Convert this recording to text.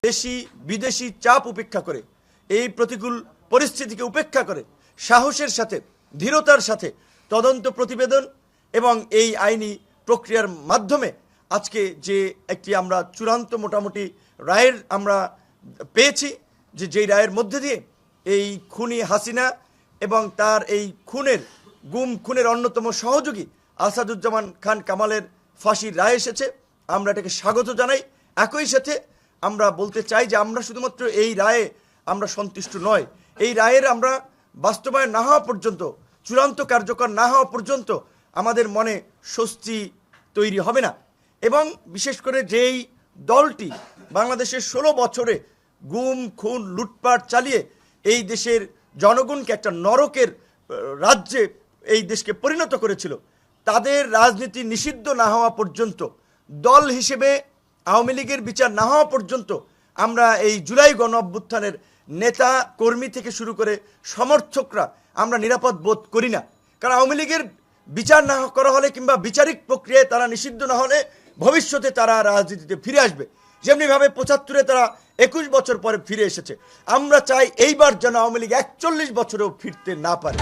দেশি বিদেশি চাপ উপেক্ষা করে, এই প্রতিকূল পরিস্থিতিকে উপেক্ষা করে সাহসের সাথে ধীরতার সাথে তদন্ত প্রতিবেদন এবং এই আইনি প্রক্রিয়ার মাধ্যমে আজকে যে একটি আমরা চূড়ান্ত মোটামুটি রায়ের আমরা পেয়েছি, যেই রায়ের মধ্যে দিয়ে এই খুনি হাসিনা এবং তার এই খুনের অন্যতম সহযোগী আসাদুজ্জামান খান কামালের ফাঁসির রায় এসেছে। আমরা এটাকে স্বাগত জানাই। একই সাথে আমরা বলতে চাই যে আমরা শুধুমাত্র এই রায়ে আমরা সন্তুষ্ট নয়, এই রায়ের আমরা বাস্তবায়ন না হওয়া পর্যন্ত, চূড়ান্ত কার্যকর না হওয়া পর্যন্ত আমাদের মনে স্বস্তি তৈরি হবে না। এবং বিশেষ করে যেই দলটি বাংলাদেশের 16 বছরে গুম খুন লুটপাট চালিয়ে এই দেশের জনগণকে একটা নরকের রাজ্যে এই দেশকে পরিণত করেছিল, তাদের রাজনীতি নিষিদ্ধ না হওয়া পর্যন্ত, দল হিসেবে আওয়ামী লীগের বিচার না হওয়া পর্যন্ত আমরা এই জুলাই গণ অভ্যুত্থানের নেতা কর্মী থেকে শুরু করে সমর্থকরা আমরা নিরাপদ বোধ করি না। কারণ আওয়ামী লীগের বিচার না করা হলে কিংবা বিচারিক প্রক্রিয়ায় তারা নিষিদ্ধ না হলে ভবিষ্যতে তারা রাজনীতিতে ফিরে আসবে, যেমনিভাবে 75-এ তারা 21 বছর পরে ফিরে এসেছে। আমরা চাই এইবার যেন আওয়ামী লীগ 41 বছরেও ফিরতে না পারে।